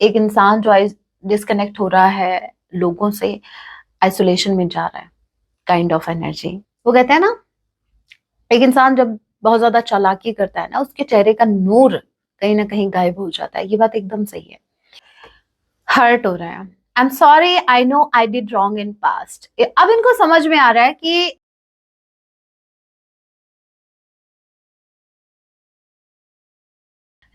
एक इंसान जो डिस्कनेक्ट हो रहा है लोगों से, आइसोलेशन में जा रहा है, काइंड ऑफ एनर्जी। वो कहते हैं ना, एक इंसान जब बहुत ज्यादा चालाकी करता है ना, उसके चेहरे का नूर कहीं ना कहीं गायब हो जाता है। ये बात एकदम सही है। हर्ट हो रहा है, I am sorry, I know I did wrong in past. अब इनको समझ में आ रहा है कि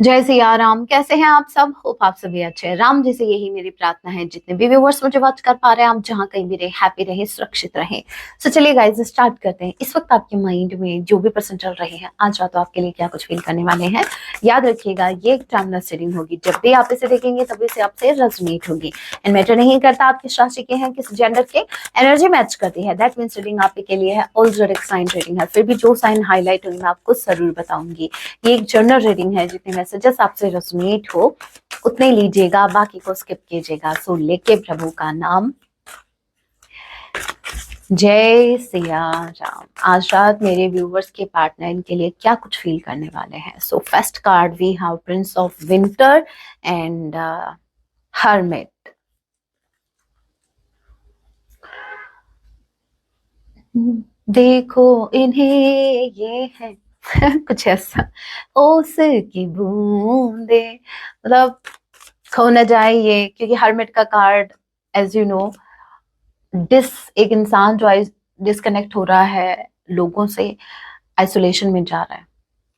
जय सिया राम। कैसे हैं आप सब? होप आप सभी अच्छे हैं। राम जी से यही मेरी प्रार्थना है, जितने भी व्यूवर्स मुझे वॉच कर पा रहे हैं, आप जहां कहीं भी रहे, हैप्पी रहे, सुरक्षित रहे। तो चलिए गाइस स्टार्ट करते हैं। इस वक्त आपके माइंड में जो भी पर्सन चल रहे हैं, आज रात आप आपके लिए क्या कुछ फील करने वाले हैं, याद रखिएगा ये एक टाइमलेस रीडिंग होगी। जब भी आप इसे देखेंगे तभी से आपसे रेजोनेट होगी। एंड मैटर नहीं करता आप किस राशि के हैं, किस जेंडर के, एनर्जी मैच करती है, दैट मीन्स रीडिंग आपके लिए है। ऑल जोडिक साइन रीडिंग है, फिर भी जो साइन हाईलाइट हुई मैं आपको जरूर बताऊंगी। ये एक जनरल रीडिंग है, जितने मैसेजेस आपसे रेजोनेट हो उतने लीजिएगा, बाकी को स्किप कीजिएगा। सो लेके प्रभु का नाम, जय सिया राम। आज रात मेरे व्यूवर्स के पार्टनर इनके लिए क्या कुछ फील करने वाले हैं। So first card we have prince of winter and hermit. देखो इन्हें ये है कुछ ऐसा, ओस की बूंदे, मतलब खो न जाए ये। क्योंकि हर्मिट का कार्ड, एज यू नो, एक इंसान जो डिस्कनेक्ट हो रहा है लोगों से, आइसोलेशन में जा रहा है,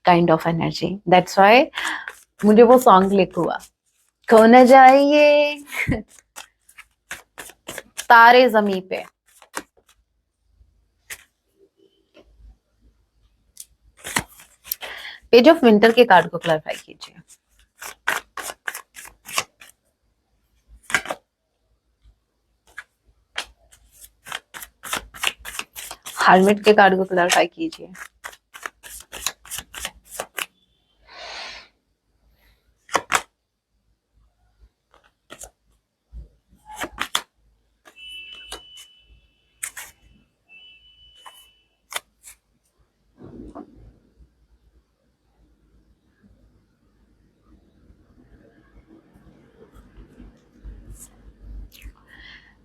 kind of energy. That's why मुझे वो सॉन्ग क्लिक हुआ, खो न जाए ये तारे जमी पे। पेज ऑफ विंटर के कार्ड को क्लैरिफाई कीजिए। हर्मिट के कार्ड को क्लैरिफाई कीजिए।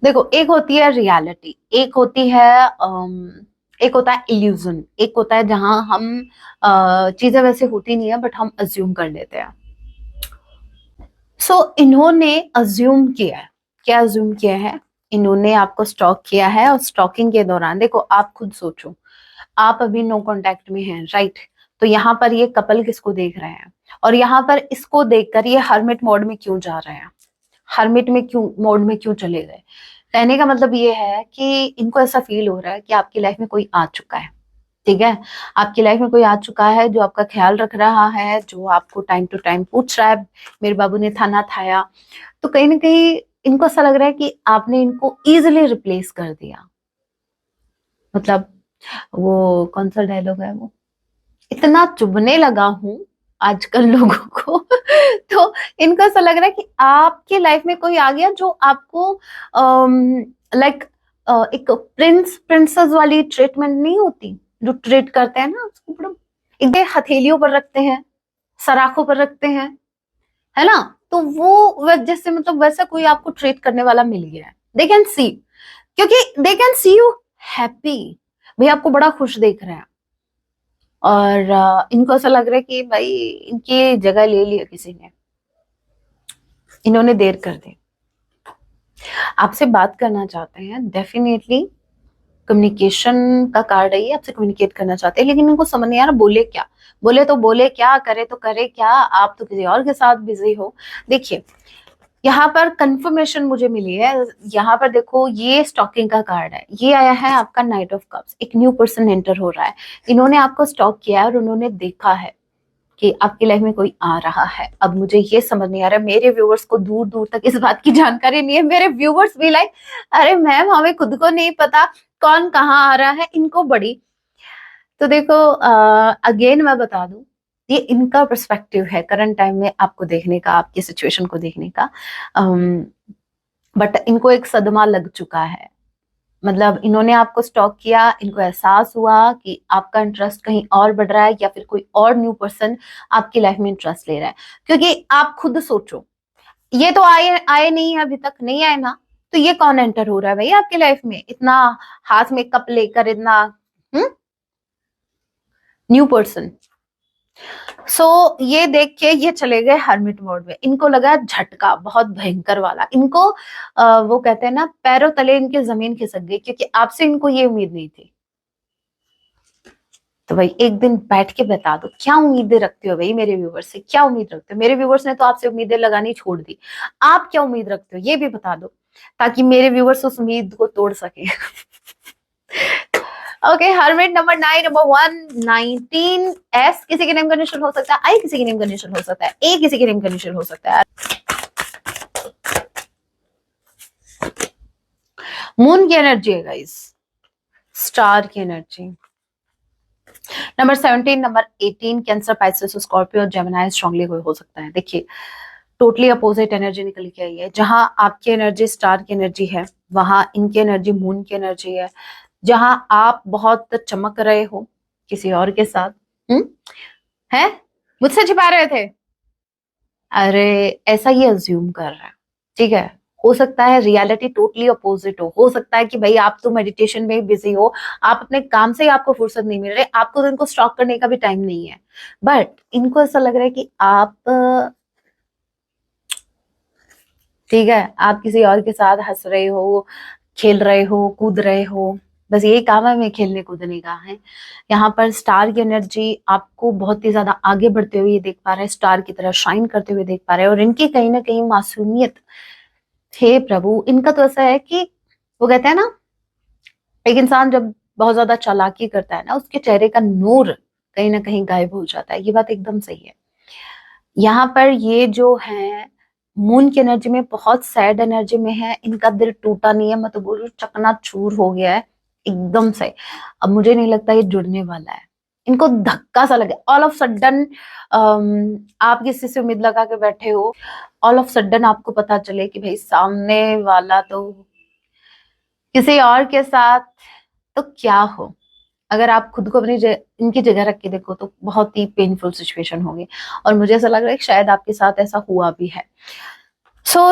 देखो, एक होती है रियलिटी, एक होती है एक होता है इल्यूजन, एक होता है जहां हम चीजें वैसे होती नहीं है बट हम अज्यूम कर लेते हैं। सो इन्होंने अज्यूम किया है। क्या अज्यूम किया है? इन्होंने आपको स्टॉक किया है, और स्टॉकिंग के दौरान देखो, आप खुद सोचो, आप अभी नो कांटेक्ट में हैं, राइट? तो यहाँ पर ये कपल किसको देख रहे हैं, और यहाँ पर इसको देखकर ये हर्मिट मोड में क्यों जा रहे हैं, हर्मिट में क्यों मोड में क्यों चले गए? कहने का मतलब ये है कि इनको ऐसा फील हो रहा है कि आपकी लाइफ में कोई आ चुका है। ठीक है, आपकी लाइफ में कोई आ चुका है जो आपका ख्याल रख रहा है, जो आपको टाइम टू टाइम पूछ रहा है, मेरे बाबू ने थाना थाया। तो कहीं ना कहीं इनको ऐसा लग रहा है कि आपने इनको इजिली रिप्लेस कर दिया। मतलब वो कौन सा डायलॉग है वो, इतना चुभने लगा हूं आजकल लोगों को तो इनको ऐसा लग रहा है कि आपकी लाइफ में कोई आ गया जो आपको लाइक एक प्रिंसेस वाली ट्रीटमेंट नहीं होती, जो ट्रीट करते हैं ना उसको बड़ा एकदम हथेलियों पर रखते हैं, सराखों पर रखते हैं, है ना? तो वो जैसे मतलब वैसा कोई आपको ट्रीट करने वाला मिल गया है। दे कैन सी, क्योंकि they can see you happy, भाई आपको बड़ा खुश देख रहे हैं। और इनको ऐसा लग रहा है कि भाई इनकी जगह ले लिया किसी ने, इन्होंने देर कर दी। आपसे बात करना चाहते हैं डेफिनेटली, कम्युनिकेशन का कार्ड है ये, आपसे कम्युनिकेट करना चाहते हैं, लेकिन इनको समझ नहीं आ रहा बोले क्या, बोले तो बोले क्या, करे तो करे क्या, आप तो किसी और के साथ बिजी हो। देखिए, यहाँ पर कंफर्मेशन मुझे मिली है। यहाँ पर देखो, ये स्टॉकिंग का कार्ड है, ये आया है आपका नाइट ऑफ कप्स। एक न्यू पर्सन एंटर हो रहा है, इन्होंने आपको स्टॉक किया है और उन्होंने देखा है कि आपकी लाइफ में कोई आ रहा है। अब मुझे ये समझ नहीं आ रहा, मेरे व्यूवर्स को दूर दूर तक इस बात की जानकारी नहीं है। मेरे व्यूवर्स भी लाइक, अरे मैम हमें खुद को नहीं पता कौन कहाँ आ रहा है, इनको बड़ी। तो देखो, अगेन मैं बता दूं, ये इनका पर्सपेक्टिव है करंट टाइम में आपको देखने का, आपकी सिचुएशन को देखने का। बट इनको एक सदमा लग चुका है। मतलब इन्होंने आपको स्टॉक किया, इनको एहसास हुआ कि आपका इंटरेस्ट कहीं और बढ़ रहा है, या फिर कोई और न्यू पर्सन आपकी लाइफ में इंटरेस्ट ले रहा है। क्योंकि आप खुद सोचो, ये तो आए आए नहीं है, अभी तक नहीं आए ना, तो ये कौन एंटर हो रहा है भाई आपकी लाइफ में इतना, हाथ में कप लेकर इतना, न्यू पर्सन। सो ये देख के ये चले गए हर्मिट मोड में, इनको लगा झटका बहुत भयंकर वाला, इनको वो कहते हैं ना पैरों तले इनके जमीन खिसक गई, क्योंकि आपसे इनको ये उम्मीद नहीं थी। तो भाई एक दिन बैठ के बता दो क्या उम्मीदें रखते हो भाई मेरे व्यूवर्स से, क्या उम्मीद रखते हो? मेरे व्यूवर्स ने तो आपसे उम्मीदें लगानी छोड़ दी, आप क्या उम्मीद रखते हो ये भी बता दो, ताकि मेरे व्यूवर्स उस उम्मीद को तोड़ सके। Okay, hermit number 9, number 119, S किसी के नेम का इनिशियल हो सकता है, आई किसी के नेम का इनिशियल हो सकता है, ए किसी के नेम का इनिशियल हो सकता है। मून की एनर्जी है गाइस, स्टार की energy. Number 17, number 18, cancer, Pisces, Scorpio, Gemini strongly कोई हो सकता है। देखिए टोटली अपोजिट एनर्जी निकल के आई है, जहां आपकी एनर्जी स्टार की एनर्जी है, वहां इनकी एनर्जी मून की एनर्जी है। जहां आप बहुत चमक रहे हो किसी और के साथ, है मुझसे छिपा रहे थे, अरे ऐसा ही अज्यूम कर रहा है, ठीक है। हो सकता है रियलिटी टोटली अपोजिट हो सकता है कि भाई आप तो मेडिटेशन में बिजी हो, आप अपने काम से ही आपको फुर्सत नहीं मिल रही, आपको तो इनको स्टॉक करने का भी टाइम नहीं है, बट इनको ऐसा लग रहा है कि आप, ठीक है, आप किसी और के साथ हंस रहे हो, खेल रहे हो, कूद रहे हो, बस यही काम है हमें खेलने कूदने का है। यहाँ पर स्टार की एनर्जी आपको बहुत ही ज्यादा आगे बढ़ते हुए देख पा रहे हैं, स्टार की तरह शाइन करते हुए देख पा रहे हैं, और इनकी कहीं ना कहीं मासूमियत, हे प्रभु, इनका तो ऐसा है कि वो कहते हैं ना, एक इंसान जब बहुत ज्यादा चालाकी करता है ना, उसके चेहरे का नूर कहीं ना कहीं गायब हो जाता है, ये बात एकदम सही है। यहाँ पर ये जो है मून की एनर्जी में बहुत सैड एनर्जी में है, इनका दिल टूटा नहीं है, मैं तो बोल रही हूँ चकनाचूर हो गया है एकदम से। अब मुझे नहीं लगता ये जुड़ने वाला है, इनको धक्का सा लगे ऑल ऑफ सडन, आप किसी से उम्मीद लगा के बैठे हो, ऑल ऑफ सडन आपको पता चले कि भाई सामने वाला तो किसी और के साथ, तो क्या हो, अगर आप खुद को अपनी इनकी जगह रख के देखो तो बहुत ही पेनफुल सिचुएशन होगी, और मुझे ऐसा लग रहा है कि शायद आपके साथ ऐसा हुआ भी है।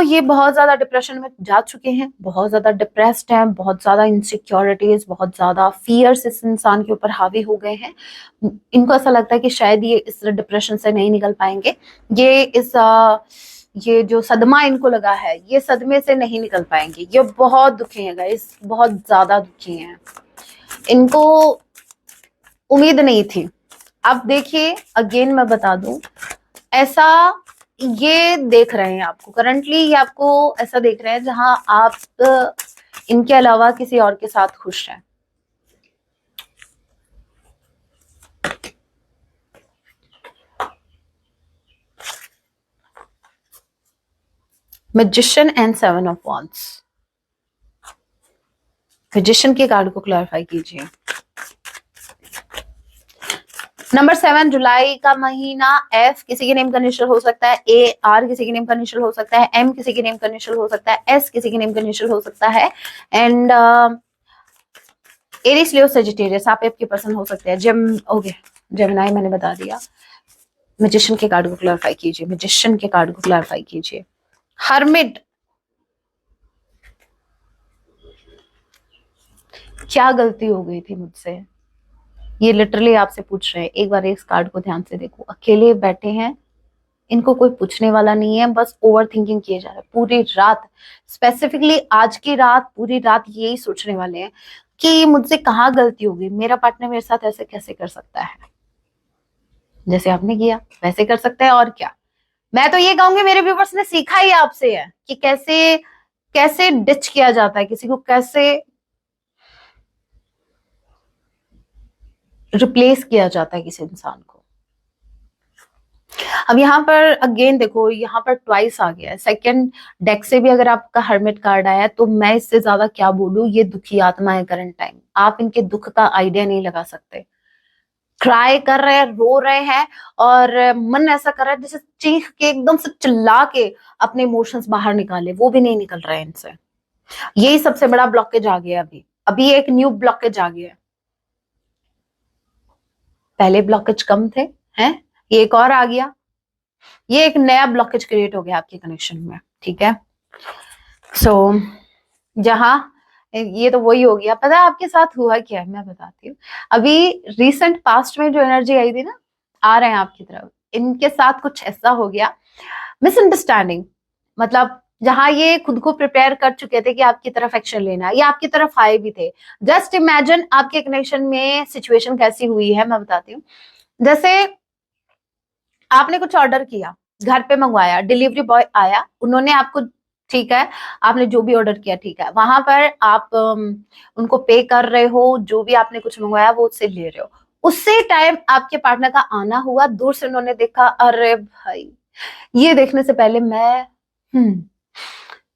ये बहुत ज्यादा डिप्रेशन में जा चुके हैं, बहुत ज्यादा डिप्रेस्ड हैं, बहुत ज्यादा इनसिक्योरिटीज, बहुत ज्यादा फियर्स इस इंसान के ऊपर हावी हो गए हैं। इनको ऐसा लगता है कि शायद ये इस डिप्रेशन से नहीं निकल पाएंगे, ये इस ये जो सदमा इनको लगा है, ये सदमे से नहीं निकल पाएंगे, ये बहुत दुखी है गाइस, बहुत ज्यादा दुखी हैं, इनको उम्मीद नहीं थी। अब देखिए अगेन मैं बता दूं, ऐसा ये देख रहे हैं आपको करंटली, ये आपको ऐसा देख रहे हैं जहां आप इनके अलावा किसी और के साथ खुश हैं। Magician and 7 of wands, magician के कार्ड को क्लैरिफाई कीजिए। नंबर 7, जुलाई का महीना, एफ किसी के नेम का इनिशियल हो सकता है, ए आर किसी के नेम का इनिशियल हो सकता है, एम किसी के नेम का इनिशियल हो सकता है, एस किसी के नेम का इनिशियल हो सकता है, एंड एरिस लियो सेजिटेरियस आप आपके पर्सन हो सकते हैं। ओके जेमिनी मैंने बता दिया। मैजिशियन के कार्ड को क्लैरिफाई कीजिए, मैजिशियन के कार्ड को क्लैरिफाई कीजिए। हर्मिट, क्या गलती हो गई थी मुझसे, ये लिटरली आपसे पूछ रहे हैं, एक बार इस कार्ड को ध्यान से देखो, अकेले बैठे हैं, इनको कोई पूछने वाला नहीं है, बस ओवर थिंकिंग किए जा रहे हैं पूरी रात, स्पेसिफिकली आज की रात, पूरी रात यही सोचने वाले हैं कि मुझसे कहाँ गलती होगी, मेरा पार्टनर मेरे साथ ऐसे कैसे कर सकता है, जैसे आपने किया वैसे कर सकता है, और क्या। मैं तो ये कहूंगी मेरे व्यूवर्स ने सीखा ही आपसे है कि कैसे कैसे डिच किया जाता है किसी को, कैसे रिप्लेस किया जाता है किसी इंसान को। अब यहाँ पर अगेन देखो, यहाँ पर ट्वाइस आ गया है, सेकंड डेक से भी अगर आपका हर्मिट कार्ड आया है, तो मैं इससे ज्यादा क्या बोलूं, ये दुखी आत्मा है करंट टाइम, आप इनके दुख का आइडिया नहीं लगा सकते, क्राई कर रहे हैं, रो रहे हैं, और मन ऐसा कर रहा है जैसे चीख के एकदम से चिल्ला के अपने इमोशंस बाहर निकाले, वो भी नहीं निकल रहा है इनसे, यही सबसे बड़ा ब्लॉकेज आ गया। अभी अभी एक न्यू ब्लॉकेज आ गया, पहले ब्लॉकेज कम थे, हैं, ये एक और आ गया, ये एक नया ब्लॉकेज क्रिएट हो गया आपके कनेक्शन में। ठीक है। सो जहां ये तो वही हो गया। पता है आपके साथ हुआ क्या है, मैं बताती हूँ। अभी रिसेंट पास्ट में जो एनर्जी आई थी ना, आ रहे हैं आपकी तरफ, इनके साथ कुछ ऐसा हो गया, मिसअंडरस्टैंडिंग। मतलब जहां ये खुद को प्रिपेयर कर चुके थे कि आपकी तरफ एक्शन लेना है, या आपकी तरफ आए भी थे। जस्ट इमेजिन आपके कनेक्शन में सिचुएशन कैसी हुई है, मैं बताती हूँ। जैसे आपने कुछ ऑर्डर किया, घर पे मंगवाया, डिलीवरी बॉय आया, उन्होंने आपको, ठीक है, आपने जो भी ऑर्डर किया, ठीक है, वहां पर आप उनको पे कर रहे हो, जो भी आपने कुछ मंगवाया वो उससे ले रहे हो। उसी टाइम आपके पार्टनर का आना हुआ, दूर से उन्होंने देखा, अरे भाई, ये देखने से पहले मैं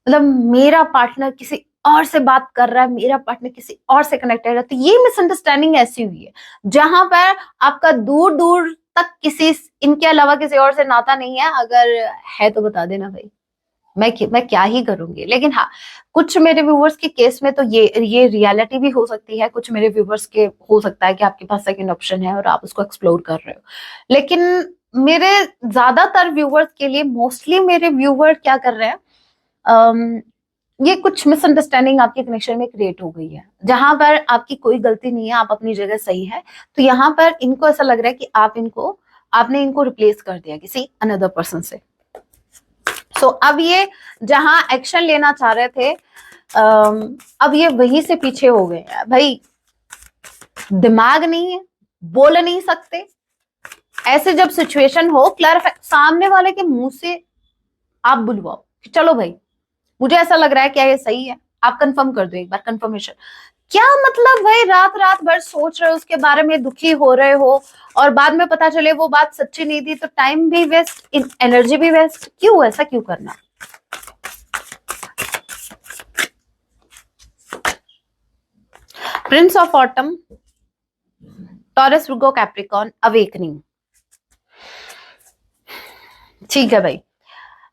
मतलब मेरा पार्टनर किसी और से बात कर रहा है, मेरा पार्टनर किसी और से कनेक्टेड है, तो ये मिसअंडरस्टैंडिंग ऐसी हुई है जहां पर आपका दूर दूर तक किसी, इनके अलावा किसी और से नाता नहीं है। अगर है तो बता देना भाई, मैं क्या ही करूंगी। लेकिन हाँ, कुछ मेरे व्यूवर्स के केस में तो ये रियलिटी भी हो सकती है। कुछ मेरे व्यूवर्स के हो सकता है कि आपके पास सेकंड ऑप्शन है और आप उसको एक्सप्लोर कर रहे हो। लेकिन मेरे ज्यादातर व्यूवर्स के लिए, मोस्टली मेरे व्यूवर क्या कर रहे हैं, ये कुछ मिसअंडरस्टैंडिंग आपके कनेक्शन में क्रिएट हो गई है, जहां पर आपकी कोई गलती नहीं है, आप अपनी जगह सही है। तो यहाँ पर इनको ऐसा लग रहा है कि आपने इनको रिप्लेस कर दिया किसी अनदर पर्सन से। सो अब ये जहां एक्शन लेना चाह रहे थे, अब ये वहीं से पीछे हो गए हैं। भाई दिमाग नहीं है, बोल नहीं सकते। ऐसे जब सिचुएशन हो, क्लियर सामने वाले के मुंह से आप बुलवाओ, चलो भाई मुझे ऐसा लग रहा है, क्या ये सही है, आप कंफर्म कर दो, एक बार कंफर्मेशन। क्या मतलब भाई, रात रात भर सोच रहे हो उसके बारे में, दुखी हो रहे हो, और बाद में पता चले वो बात सच्ची नहीं थी, तो टाइम भी वेस्ट, एनर्जी भी वेस्ट। क्यों ऐसा क्यों करना? Prince of autumn, taurus, Virgo, Capricorn, awakening. ठीक है भाई,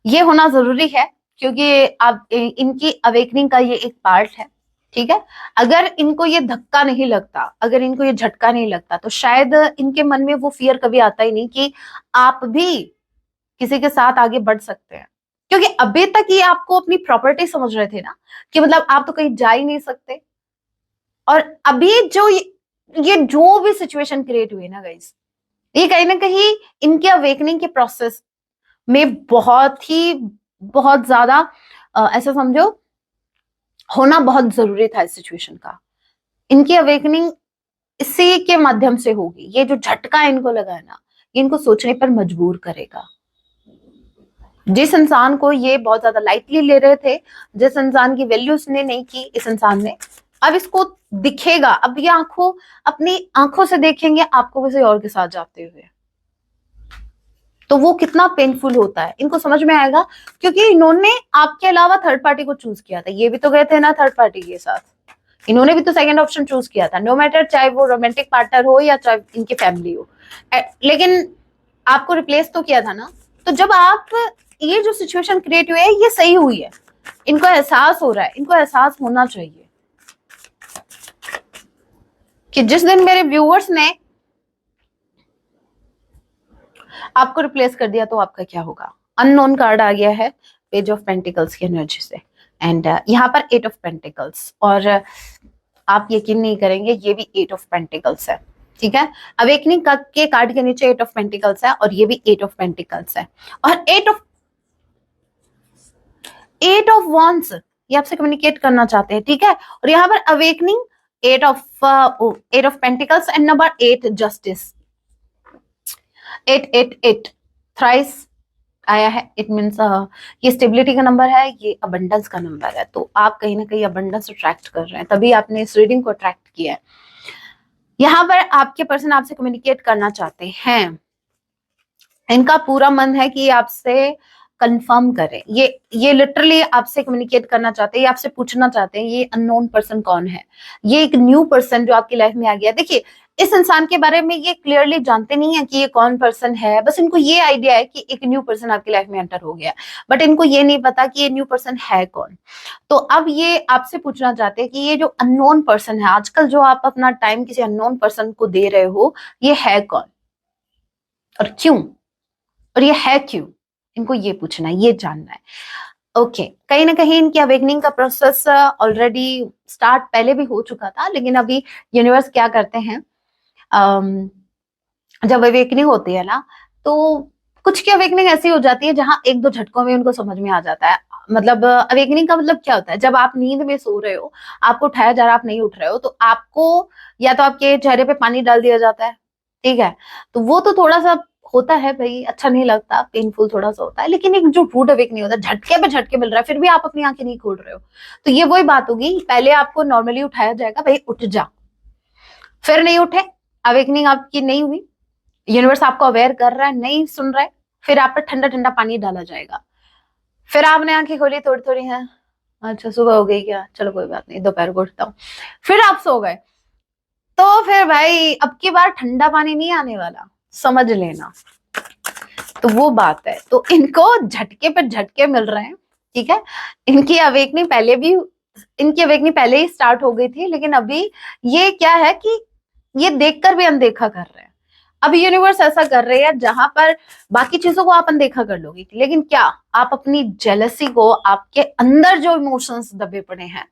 ये होना जरूरी है, क्योंकि अब इनकी अवेकनिंग का ये एक पार्ट है। ठीक है, अगर इनको ये धक्का नहीं लगता, अगर इनको ये झटका नहीं लगता, तो शायद इनके मन में वो फियर कभी आता ही नहीं कि आप भी किसी के साथ आगे बढ़ सकते हैं। क्योंकि अभी तक ये आपको अपनी प्रॉपर्टी समझ रहे थे ना, कि मतलब आप तो कहीं जा ही नहीं सकते। और अभी जो ये जो भी सिचुएशन क्रिएट हुई ना गाइस, ये कहीं ना कहीं इनके अवेकनिंग के प्रोसेस में बहुत ज्यादा ऐसा समझो, होना बहुत जरूरी था इस सिचुएशन का। इनकी अवेकनिंग इसी के माध्यम से होगी। ये जो झटका इनको लगा है ना, ये इनको सोचने पर मजबूर करेगा। जिस इंसान को ये बहुत ज्यादा लाइटली ले रहे थे, जिस इंसान की वैल्यू उसने नहीं की, इस इंसान ने, अब इसको दिखेगा, अब ये अपनी आंखों से देखेंगे आपको किसी और के साथ जाते हुए, तो वो कितना पेनफुल होता है इनको समझ में आएगा। क्योंकि इन्होंने आपके अलावा थर्ड पार्टी को चूज किया था, ये भी तो गए थे ना थर्ड पार्टी के साथ, इन्होंने भी तो सेकंड ऑप्शन चूज किया था, नो मैटर चाहे वो रोमांटिक पार्टनर हो या चाहे इनकी फैमिली हो। लेकिन आपको रिप्लेस तो किया था ना। तो जब आप, ये जो सिचुएशन क्रिएट हुई है ये सही हुई है, इनको एहसास हो रहा है, इनको एहसास होना चाहिए कि जिस दिन मेरे व्यूअर्स ने आपको रिप्लेस कर दिया तो आपका क्या होगा। अननोन कार्ड आ गया है, पेज ऑफ पेंटिकल्स की एनर्जी से, एंड यहाँ पर एट ऑफ पेंटिकल्स, और आप यकीन नहीं करेंगे ये भी एट ऑफ पेंटिकल्स है। ठीक है, अवेकनिंग के कार्ड के नीचे एट ऑफ पेंटिकल्स है, और ये भी एट ऑफ पेंटिकल्स है, और एट ऑफ वॉन्ड्स, ये आपसे कम्युनिकेट करना चाहते हैं। ठीक है, और यहाँ पर awakening, eight of pentacles and number 8 justice, 8 thrice आया है। इट मीन्स ये स्टेबिलिटी का नंबर है, ये अबंडेंस का नंबर है। तो आप कहीं ना कहीं अबंडेंस अट्रैक्ट कर रहे हैं, तभी आपने इस रीडिंग को अट्रैक्ट किया है। यहाँ पर आपके पर्सन आपसे कम्युनिकेट करना चाहते हैं, इनका पूरा मन है कि आपसे कंफर्म करें। ये लिटरली आपसे कम्युनिकेट करना चाहते हैं, ये आपसे पूछना चाहते हैं ये अननोन पर्सन कौन है। ये एक न्यू पर्सन जो आपकी लाइफ में आ गया। देखिए, इस इंसान के बारे में ये क्लियरली जानते नहीं है कि ये कौन पर्सन है, बस इनको ये आइडिया है कि एक न्यू पर्सन आपकी लाइफ में एंटर हो गया, बट इनको ये नहीं पता कि ये न्यू पर्सन है कौन। तो अब ये आपसे पूछना चाहते हैं कि ये जो अननोन पर्सन है, आजकल जो आप अपना टाइम किसी अननोन पर्सन को दे रहे हो, ये है कौन और क्यों, और ये है क्यों, इनको ये पूछना है, ये जानना है। ओके, कहीं ना कहीं इनकी अवेकनिंग का प्रोसेस ऑलरेडी स्टार्ट पहले भी हो चुका था, लेकिन अभी यूनिवर्स क्या करते हैं, जब अवेकनिंग होती है ना, तो कुछ की अवेकनिंग ऐसी हो जाती है जहां एक दो झटकों में उनको समझ में आ जाता है। मतलब अवेकनिंग का मतलब क्या होता है, जब आप नींद में सो रहे हो, आपको उठाया जा रहा, आप नहीं उठ रहे हो, तो आपको या तो आपके चेहरे पे पानी डाल दिया जाता है, ठीक है, तो वो तो थोड़ा सा होता है भाई, अच्छा नहीं लगता, पेनफुल थोड़ा सा होता है, लेकिन एक जो रूड अवेकनिंग होता है, झटके पे झटके मिल रहा है, फिर भी आप अपनी आंखें नहीं खोल रहे हो, तो ये वही बात होगी, पहले आपको नॉर्मली उठाया जाएगा, भाई उठ जा, फिर नहीं उठे, अवेकनिंग आपकी नहीं हुई, यूनिवर्स आपको अवेयर कर रहा है, नहीं सुन रहा है, फिर आप पर ठंडा ठंडा पानी डाला जाएगा, फिर आपने आंखें खोली थोड़ी थोड़ी है, अच्छा सुबह हो गई क्या, चलो कोई बात नहीं, दोपहर को उठता हूँ, फिर आप सो गए, तो फिर भाई अब की बार ठंडा पानी नहीं आने वाला, समझ लेना। तो वो बात है, तो इनको झटके पर झटके मिल रहे हैं, ठीक है, इनकी अवेकनिंग पहले भी, इनकी अवेकनिंग पहले ही स्टार्ट हो गई थी, लेकिन अभी ये क्या है कि ये देखकर भी अनदेखा कर रहे हैं। अभी यूनिवर्स ऐसा कर रहे हैं जहां पर बाकी चीजों को आप अनदेखा कर लोगे, लेकिन क्या आप अपनी जेलसी को, आपके अंदर जो इमोशंस दबे पड़े हैं,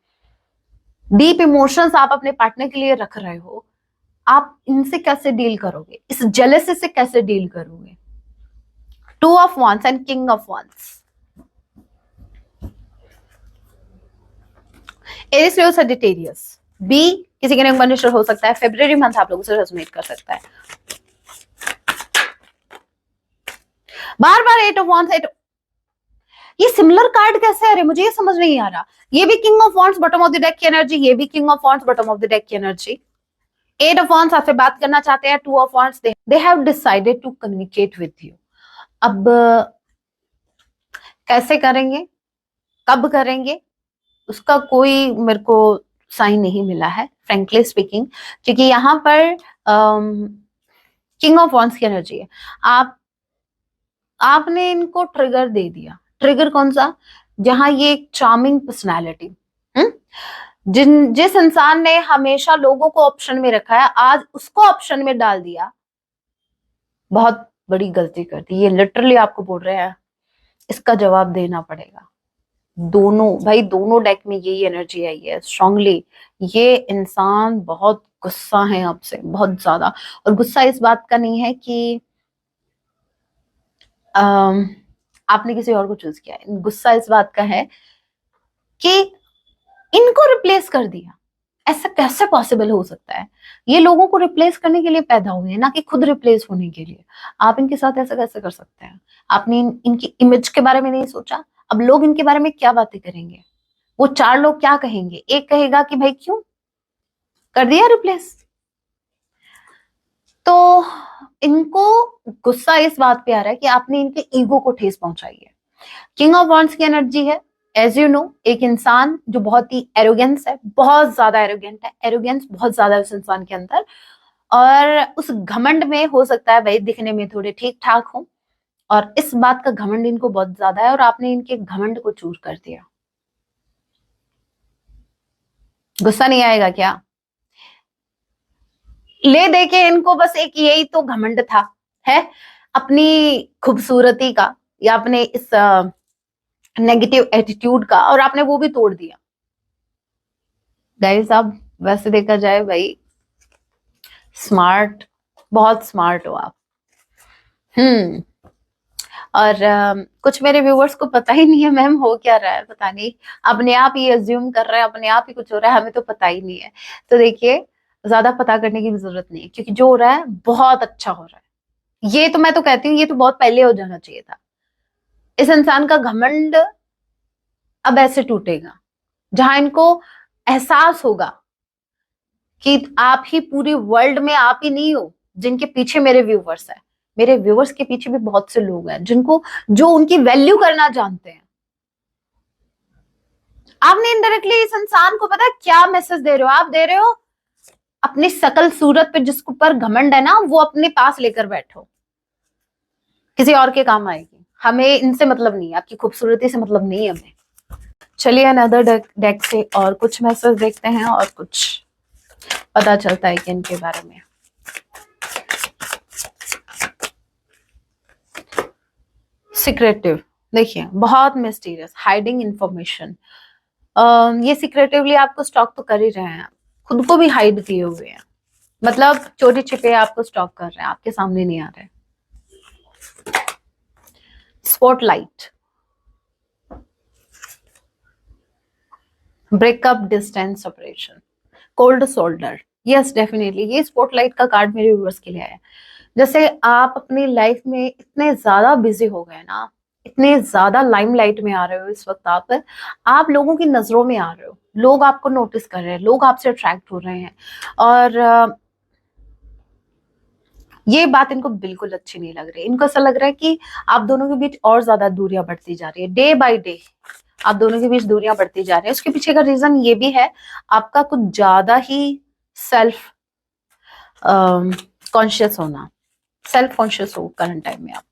डीप इमोशंस आप अपने पार्टनर के लिए रख रहे हो, आप इनसे कैसे डील करोगे, इस जेलसी से कैसे डील करोगे? Two of wands and king of wands, Aries Leo Sagittarius, बी किसी के नेम मनुष्य हो सकता है, फेब्रुअरी मंथ आप लोगों से रेजोनेट कर सकता है, बार बार एट ऑफ wands, ये सिमिलर कार्ड कैसे आ रहे, मुझे ये समझ नहीं आ रहा, ये भी king of wands bottom of the deck की एनर्जी, ये भी king of wands bottom of the deck की एनर्जी, एट ऑफ wands आपसे बात करना चाहते हैं, two of wands they have decided to communicate with you. अब कैसे करेंगे, कब करेंगे, उसका कोई मेरे को साइन नहीं मिला है, फ्रेंकली स्पीकिंग, क्योंकि यहाँ पर किंग ऑफ wands की एनर्जी है, आप आपने इनको ट्रिगर दे दिया, ट्रिगर कौन सा, जहां ये एक चार्मिंग पर्सनैलिटी, जिस इंसान ने हमेशा लोगों को ऑप्शन में रखा है, आज उसको ऑप्शन में डाल दिया, बहुत बड़ी गलती कर दी, ये लिटरली आपको बोल रहे हैं, इसका जवाब देना पड़ेगा। दोनों भाई, दोनों डेक में यही एनर्जी आई है स्ट्रांगली, ये इंसान बहुत गुस्सा है आपसे, बहुत ज्यादा, और गुस्सा इस बात का नहीं है कि आपने किसी और को चूज किया है, गुस्सा इस बात का है कि इनको रिप्लेस कर दिया, ऐसा कैसे पॉसिबल हो सकता है, ये लोगों को रिप्लेस करने के लिए पैदा हुए हैं, ना कि खुद रिप्लेस होने के लिए, आप इनके साथ ऐसा कैसे कर सकते हैं, आपने इनकी इमेज के बारे में नहीं सोचा, अब लोग इनके बारे में क्या बातें करेंगे, वो चार लोग क्या कहेंगे, एक कहेगा कि भाई क्यों कर दिया रिप्लेस, तो इनको गुस्सा इस बात पे आ रहा है कि आपने इनके ईगो को ठेस पहुंचाई है। किंग ऑफ वॉन्ड्स की एनर्जी है, एज यू नो, एक इंसान जो बहुत ही एरोगेंस है, बहुत ज्यादा एरोगेंट है, एरोगेंस बहुत ज्यादा है उस इंसान के अंदर, और उस घमंड में हो सकता है भाई दिखने में थोड़े ठीक ठाक हो, और इस बात का घमंड इनको बहुत ज्यादा है, और आपने इनके घमंड को चूर कर दिया। गुस्सा नहीं आएगा क्या? ले दे के इनको बस एक यही तो घमंड था, है अपनी खूबसूरती का, या अपने इस नेगेटिव एटीट्यूड का, और आपने वो भी तोड़ दिया। गाइस आप वैसे देखा जाए भाई, स्मार्ट, बहुत स्मार्ट हो आप। और कुछ मेरे व्यूवर्स को पता ही नहीं है मैम हो क्या रहा है, पता नहीं, अपने आप ही अज्यूम कर रहे हैं, अपने आप ही कुछ हो रहा है, हमें तो पता ही नहीं है। तो देखिए, ज्यादा पता करने की भी जरूरत नहीं है, क्योंकि जो हो रहा है बहुत अच्छा हो रहा है, ये तो मैं तो कहती हूँ ये तो बहुत पहले हो जाना चाहिए था। इस इंसान का घमंड अब ऐसे टूटेगा जहां इनको एहसास होगा कि आप ही पूरी वर्ल्ड में आप ही नहीं हो जिनके पीछे मेरे व्यूवर्स है, मेरे व्यूवर्स के पीछे भी बहुत से लोग हैं जिनको, जो उनकी वैल्यू करना जानते हैं। आपने इनडायरेक्टली इस इंसान को पता है क्या मैसेज दे रहे हो, आप दे रहे हो अपनी सकल सूरत पे जिसके ऊपर घमंड है ना, वो अपने पास लेकर बैठो, किसी और के काम आएगी, हमें इनसे मतलब नहीं है, आपकी खूबसूरती से मतलब नहीं है हमें। चलिए अनदर डेक से और कुछ मैसेज देखते हैं, और कुछ पता चलता है कि इनके बारे में। सिक्रेटिव, देखिए बहुत मिस्टीरियस, हाइडिंग इंफॉर्मेशन। ये सिक्रेटिवली आपको स्टॉक तो कर ही रहे हैं, खुद को भी हाइड किए हुए हैं, मतलब चोरी छिपे आपको स्टॉक कर रहे हैं, आपके सामने नहीं आ रहे। Spotlight, breakup, distance, separation, cold shoulder. Yes definitely ये स्पॉटलाइट का कार्ड मेरे व्यूअर्स के लिए है। जैसे आप अपनी लाइफ में इतने ज्यादा बिजी हो गए ना, इतने ज्यादा लाइमलाइट में आ रहे हो इस वक्त, आप लोगों की नजरों में आ रहे हो, लोग आपको नोटिस कर रहे हैं, लोग आपसे अट्रैक्ट हो रहे हैं, और ये बात इनको बिल्कुल अच्छी नहीं लग रही। इनको ऐसा लग रहा है कि आप दोनों के बीच और ज्यादा दूरियां बढ़ती जा रही है, डे बाय डे आप दोनों के बीच दूरियां बढ़ती जा रही है। उसके पीछे का रीजन ये भी है, आपका कुछ ज्यादा ही सेल्फ कॉन्शियस होना, सेल्फ कॉन्शियस हो करंट टाइम में आप।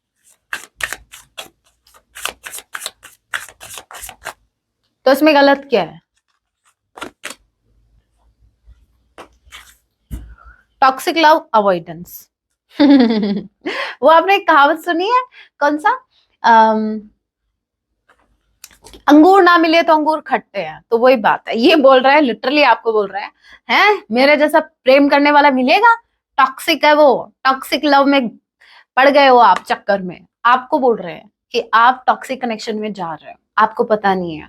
तो इसमें गलत क्या है? Toxic love avoidance. वो आपने एक कहावत सुनी है, कौन सा, अंगूर ना मिले तो अंगूर खट्टे हैं, तो वही बात है, ये बोल रहा है, लिटरली आपको बोल रहा है, हैं मेरे जैसा प्रेम करने वाला मिलेगा? टॉक्सिक है वो, टॉक्सिक लव में पड़ गए हो आप चक्कर में। आपको बोल रहे हैं कि आप टॉक्सिक कनेक्शन में जा रहे हो, आपको पता नहीं है।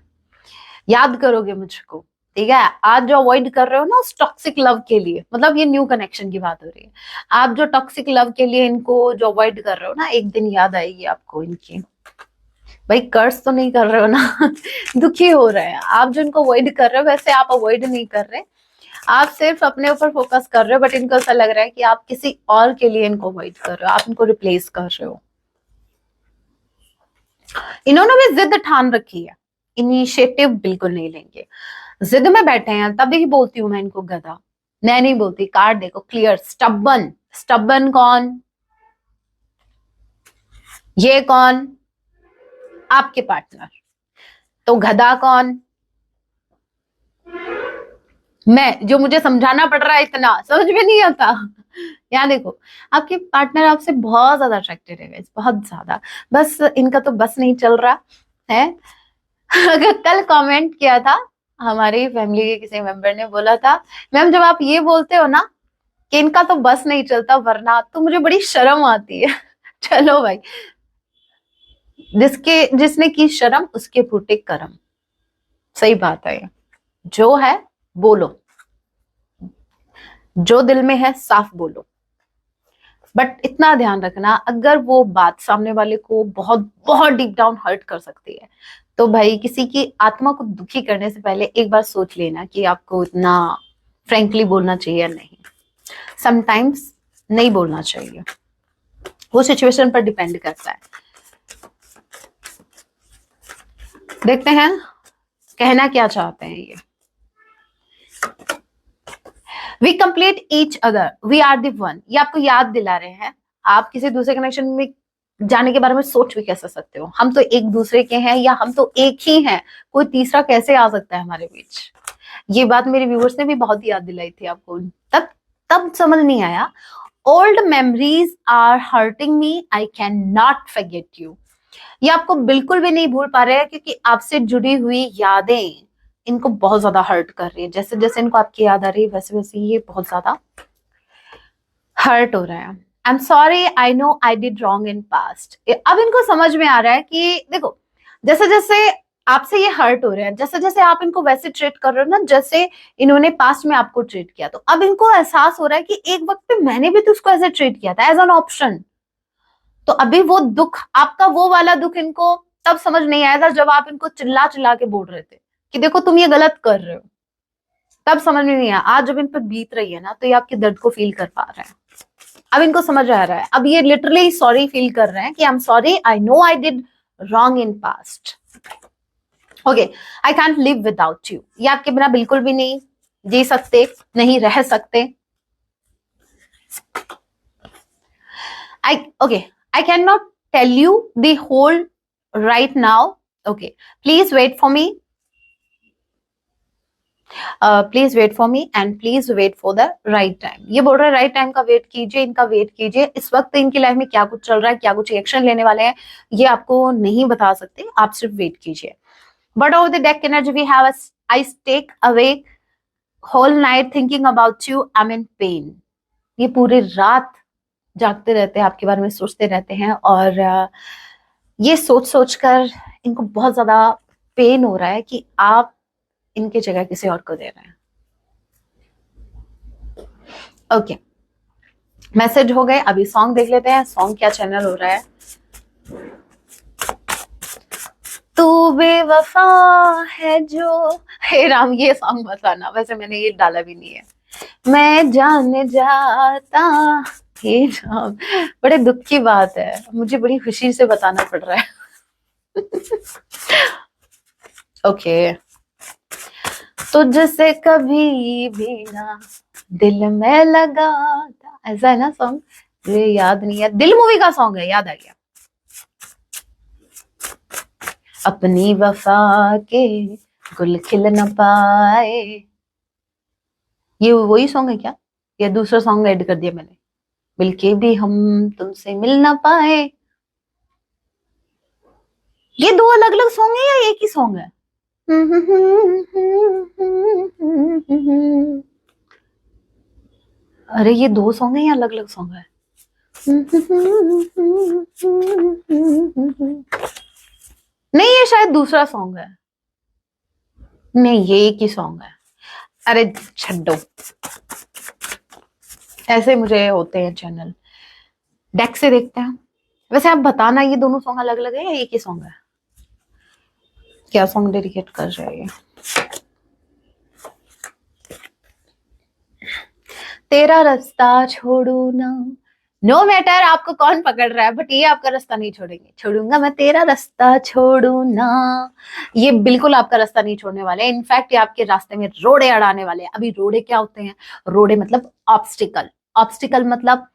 याद करोगे मुझको, ठीक है? आज जो अवॉइड कर रहे हो ना उस टॉक्सिक लव के लिए, मतलब ये न्यू कनेक्शन की बात हो रही है, आप जो टॉक्सिक लव के लिए इनको जो अवॉइड कर रहे हो ना, एक दिन याद आएगी आपको इनकी। भाई कर्ज तो नहीं कर रहे हो ना? दुखी हो रहे हैं आप, जो इनको अवॉइड कर रहे हो, वैसे आप अवॉइड नहीं कर रहे, आप सिर्फ अपने ऊपर फोकस कर रहे हो, बट इनको ऐसा लग रहा है कि आप किसी और के लिए इनको अवॉइड कर रहे हो, आप इनको रिप्लेस कर रहे हो। इन्होंने भी जिद ठान रखी है, इनिशिएटिव बिल्कुल नहीं लेंगे, जिद में बैठे हैं, तभी बोलती हूँ मैं इनको गधा, मैं नहीं बोलती। कार्ड देखो क्लियर, स्टबन। स्टबन कौन? ये कौन? आपके पार्टनर। तो गधा कौन? मैं, जो मुझे समझाना पड़ रहा है, इतना समझ में नहीं आता। यहाँ देखो, आपके पार्टनर आपसे बहुत ज्यादा अट्रैक्टेड है guys, बहुत ज्यादा, बस इनका तो बस नहीं चल रहा है। अगर कल कमेंट किया था, हमारी फैमिली के किसी मेंबर ने बोला था, मैम जब आप ये बोलते हो ना कि इनका तो बस नहीं चलता वरना, तो मुझे बड़ी शर्म आती है। चलो भाई, जिसने की शर्म उसके फूटे करम, सही बात है ये। जो है बोलो, जो दिल में है साफ बोलो, बट इतना ध्यान रखना, अगर वो बात सामने वाले को बहुत बहुत डीप डाउन हर्ट कर सकती है, तो भाई किसी की आत्मा को दुखी करने से पहले एक बार सोच लेना कि आपको इतना फ्रेंकली बोलना चाहिए या नहीं। समटाइम्स नहीं बोलना चाहिए, वो सिचुएशन पर डिपेंड करता है। देखते हैं कहना क्या चाहते हैं ये। We complete each other, we are the one, ये आपको याद दिला रहे हैं, आप किसी दूसरे कनेक्शन में जाने के बारे में सोच भी कैसे सकते हो, हम तो एक दूसरे के हैं, या हम तो एक ही हैं, कोई तीसरा कैसे आ सकता है हमारे बीच। ये बात मेरे व्यूअर्स ने भी बहुत याद दिलाई थी आपको, तब तब समझ नहीं आया। Old memories are hurting me, I can not forget you, ये आपको बिल्कुल भी नहीं भूल पा रहे हैं, क्योंकि आपसे जुड़ी हुई यादें इनको बहुत ज्यादा हर्ट कर रही है। जैसे जैसे इनको आपकी याद आ रही है, वैसे वैसे ये बहुत ज्यादा हर्ट हो रहा है। I am sorry, I know I did wrong in past. अब इनको समझ में आ रहा है कि देखो, जैसे जैसे आपसे ये हर्ट हो रहे हैं, जैसे जैसे आप इनको वैसे ट्रीट कर रहे हो ना जैसे इन्होंने पास्ट में आपको ट्रीट किया, तो अब इनको एहसास हो रहा है कि एक वक्त पे मैंने भी तो उसको ऐसे ट्रीट किया था, एज एन ऑप्शन। तो अभी वो दुख, आपका वो वाला दुख इनको तब समझ नहीं आया था जब आप इनको चिल्ला चिल्ला के बोल रहे थे कि देखो तुम ये गलत कर रहे हो, तब समझ में नहीं आया। आज जब इन पर बीत रही है ना, तो ये आपके दर्द को फील कर पा रहे हैं, अब इनको समझ आ रहा है, अब ये लिटरली सॉरी फील कर रहे हैं कि I am sorry, I know I did wrong in past, okay, I can't live without you, ये आपके बिना बिल्कुल भी नहीं जी सकते, नहीं रह सकते। आई okay, I cannot tell you the whole right now. Okay, please wait for me. Please wait for me and please wait for the right time. ये बोल रहा है राइट टाइम का वेट कीजिए, इनका वेट कीजिए। इस वक्त इनकी लाइफ में क्या कुछ चल रहा है, क्या कुछ एक्शन लेने वाले हैं, ये आपको नहीं बता सकते, आप सिर्फ वेट कीजिए। But of the deck energy we have I take away whole night thinking about you, I am in pain. ये पूरी रात जागते रहते हैं, आपके बारे में सोचते रहते हैं, और ये सोच सोच कर इनको बहुत ज्यादा पेन हो रहा है कि आप इनकी जगह किसी और को दे रहे हैं। ओके, मैसेज हो गए, अभी सॉन्ग देख लेते हैं, सॉन्ग क्या चैनल हो रहा है। तू बेवफा है जो, हे राम, ये सॉन्ग बताना, वैसे मैंने ये डाला भी नहीं है। मैं जाने जाता, हे राम, बड़े दुख की बात है, मुझे बड़ी खुशी से बताना पड़ रहा है। ओके, तुझसे कभी भी ना दिल में लगा था, ऐसा है ना सॉन्ग, ये याद नहीं है, दिल मूवी का सॉन्ग है, याद आ गया। अपनी वफा के गुल खिल न पाए, ये वही सॉन्ग है क्या, या दूसरा सॉन्ग ऐड कर दिया मैंने, मिलके भी हम तुमसे मिल ना पाए। ये दो अलग अलग सॉन्ग है या एक ही सॉन्ग है? अरे ये दो सॉन्ग है या अलग अलग सॉन्ग है? नहीं, ये शायद दूसरा सॉन्ग है, नहीं ये एक ही सॉन्ग है। अरे छड्डो, ऐसे मुझे होते हैं चैनल, डेक से देखते हैं। वैसे आप बताना, ये दोनों सॉन्ग अलग अलग है या एक ही सॉन्ग है? क्या सॉन्ग डेडिकेट कर रहे हैं? तेरा रास्ता छोड़ू ना, नो मैटर आपको कौन पकड़ रहा है, बट ये आपका रास्ता नहीं छोड़ेंगे, छोड़ूंगा मैं तेरा रास्ता छोड़ू ना, ये बिल्कुल आपका रास्ता नहीं छोड़ने वाले। इनफैक्ट ये आपके रास्ते में रोड़े अड़ाने वाले हैं। अभी रोड़े क्या होते हैं? रोड़े मतलब ऑब्स्टिकल, ऑब्स्टिकल मतलब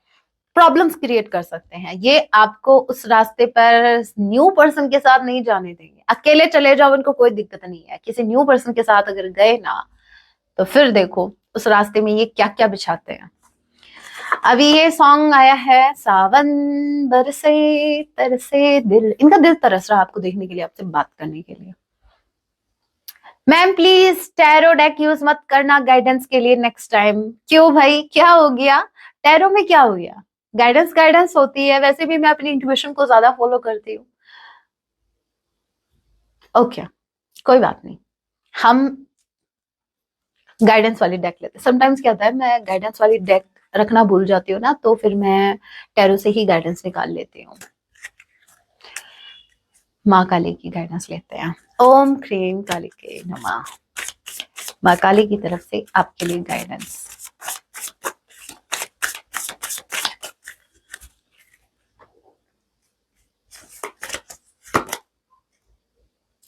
प्रॉब्लम्स क्रिएट कर सकते हैं। ये आपको उस रास्ते पर न्यू पर्सन के साथ नहीं जाने देंगे, अकेले चले जाओ, उनको कोई दिक्कत नहीं है, किसी न्यू पर्सन के साथ अगर गए ना, तो फिर देखो उस रास्ते में ये क्या क्या बिछाते हैं। अभी ये सॉन्ग आया है, सावन बरसे तरसे दिल, इनका दिल तरस रहा आपको देखने के लिए, आपसे बात करने के लिए। Ma'am please tarot deck use मत करना गाइडेंस के लिए नेक्स्ट टाइम। क्यों भाई, क्या हो गया? टैरो में क्या हो गया? गाइडेंस गाइडेंस होती है, वैसे भी मैं अपनी इंट्यूशन को ज्यादा फॉलो करती हूँ। ओके, कोई बात नहीं, हम गाइडेंस वाली डेक लेते हैं। समटाइम्स क्या होता है, मैं गाइडेंस वाली डेक रखना भूल जाती हूँ ना, तो फिर मैं टैरो से ही गाइडेंस निकाल लेती हूँ। माँ काली की गाइडेंस लेते हैं। ओम क्रीम काली के नमः। माँ काली की तरफ से आपके लिए गाइडेंस।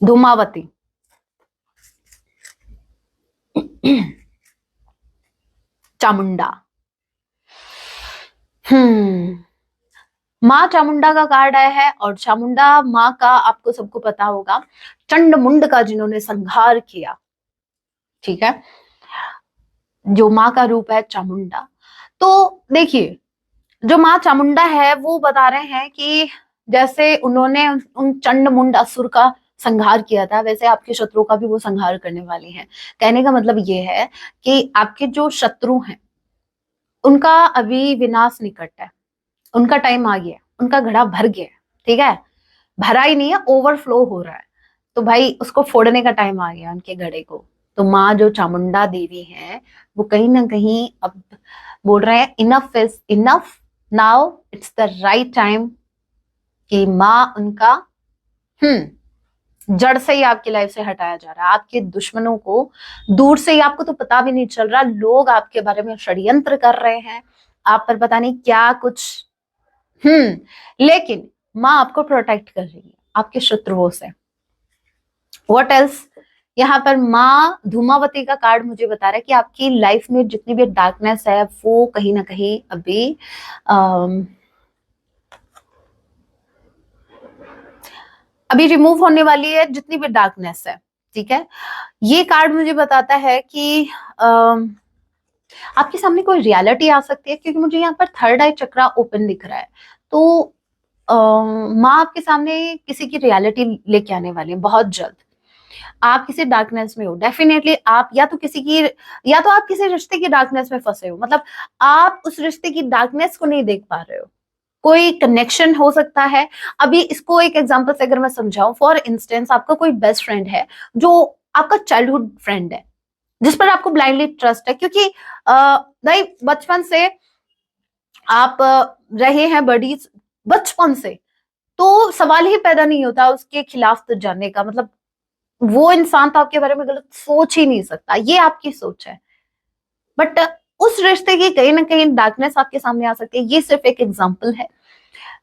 धूमावती, चामुंडा, माँ चामुंडा का कार्ड आया है, और चामुंडा माँ का आपको सबको पता होगा, चंड मुंड का जिन्होंने संहार किया, ठीक है, जो माँ का रूप है चामुंडा। तो देखिए, जो माँ चामुंडा है वो बता रहे हैं कि जैसे उन्होंने उन चंड मुंड असुर का संहार किया था, वैसे आपके शत्रुओं का भी वो संहार करने वाली हैं। कहने का मतलब ये है कि आपके जो शत्रु हैं उनका अभी विनाश निकट है, उनका टाइम आ गया, उनका घड़ा भर गया, ठीक है, भरा ही नहीं है, ओवरफ्लो हो रहा है, तो भाई उसको फोड़ने का टाइम आ गया उनके घड़े को। तो माँ जो चामुंडा देवी है, वो कहीं ना कहीं अब बोल रहे हैं enough is enough, now it's the right time, कि माँ उनका जड़ से ही आपकी लाइफ से हटाया जा रहा है। आपके दुश्मनों को दूर से ही, आपको तो पता भी नहीं चल रहा, लोग आपके बारे में षड्यंत्र कर रहे हैं, आप पर पता नहीं क्या कुछ, लेकिन माँ आपको प्रोटेक्ट कर रही है आपके शत्रुओं से। व्हाट एल्स, यहाँ पर माँ धूमावती का कार्ड मुझे बता रहा है कि आपकी लाइफ में जितनी भी डार्कनेस है वो कहीं ना कहीं अभी रिमूव होने वाली है, जितनी भी डार्कनेस है, ठीक है, ये कार्ड मुझे बताता है कि आपके सामने कोई रियलिटी आ सकती है, क्योंकि मुझे यहाँ पर थर्ड आई चक्रा ओपन दिख रहा है। तो माँ आपके सामने किसी की रियलिटी लेके आने वाली है बहुत जल्द। आप किसी डार्कनेस में हो, डेफिनेटली आप या तो आप किसी रिश्ते की डार्कनेस में फंसे हो, मतलब आप उस रिश्ते की डार्कनेस को नहीं देख पा रहे हो। कोई कनेक्शन हो सकता है। अभी इसको एक एग्जांपल से अगर मैं समझाऊं, फॉर इंस्टेंस आपका कोई बेस्ट फ्रेंड है जो आपका चाइल्डहुड फ्रेंड है, जिस पर आपको ब्लाइंडली ट्रस्ट है, क्योंकि भाई बचपन से आप रहे हैं बडीज, बचपन से, तो सवाल ही पैदा नहीं होता उसके खिलाफ तो जाने का, मतलब वो इंसान तो आपके बारे में गलत सोच ही नहीं सकता, ये आपकी सोच है। बट उस रिश्ते की कहीं ना कहीं डार्कनेस आपके सामने आ सकती है। ये सिर्फ एक एग्जांपल है,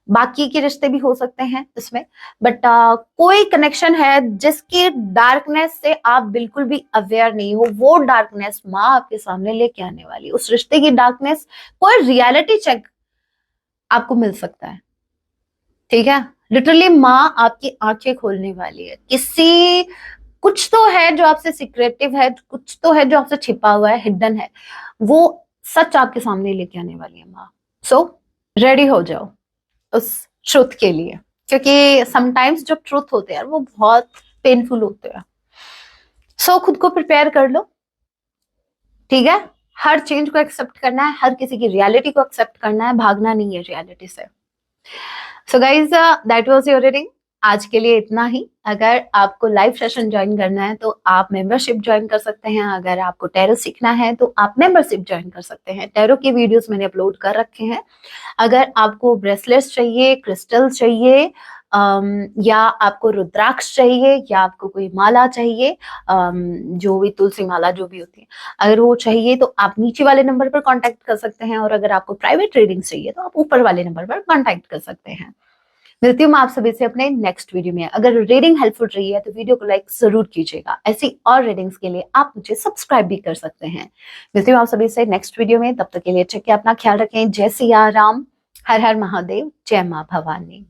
बाकी के रिश्ते भी हो सकते हैं इसमें। बट कोई कनेक्शन है जिसकी डार्कनेस से आप बिल्कुल भी अवेयर नहीं हो, वो डार्कनेस माँ आपके सामने लेके आने वाली, उस रिश्ते की डार्कनेस, कोई रियलिटी चेक आपको मिल सकता है। ठीक है, लिटरली माँ आपकी आंखें खोलने वाली है। कुछ तो है जो आपसे सीक्रेटिव है, कुछ तो है जो आपसे छिपा हुआ है, हिडन है, वो सच आपके सामने लेके आने वाली है माँ। सो रेडी हो जाओ उस ट्रुथ के लिए, क्योंकि समटाइम्स जो ट्रुथ होते हैं वो बहुत पेनफुल होते हैं। सो खुद को प्रिपेयर कर लो, ठीक है। हर चेंज को एक्सेप्ट करना है, हर किसी की रियलिटी को एक्सेप्ट करना है, भागना नहीं है रियलिटी से। So guys that was your reading. आज के लिए इतना ही। अगर आपको लाइव सेशन ज्वाइन करना है तो आप मेंबरशिप ज्वाइन कर सकते हैं। अगर आपको टैरो सीखना है तो आप मेंबरशिप ज्वाइन कर सकते हैं। टैरो की वीडियोस मैंने अपलोड कर रखे हैं। अगर आपको ब्रेसलेट्स चाहिए, क्रिस्टल्स चाहिए, या आपको रुद्राक्ष चाहिए, या आपको कोई माला चाहिए, जो भी तुलसी माला जो भी होती है, अगर वो चाहिए तो आप नीचे वाले नंबर पर कांटेक्ट कर सकते हैं। और अगर आपको प्राइवेट रीडिंग चाहिए तो आप ऊपर वाले नंबर पर कांटेक्ट कर सकते हैं। मिलती हूँ मैं आप सभी से अपने नेक्स्ट वीडियो में। अगर रीडिंग हेल्पफुल रही है तो वीडियो को लाइक जरूर कीजिएगा। ऐसी और रीडिंग्स के लिए आप मुझे सब्सक्राइब भी कर सकते हैं। मिलती हूँ आप सभी से नेक्स्ट वीडियो में, तब तक के लिए ठीक है, अपना ख्याल रखें। जय सिया राम, हर हर महादेव, जय माँ भवानी।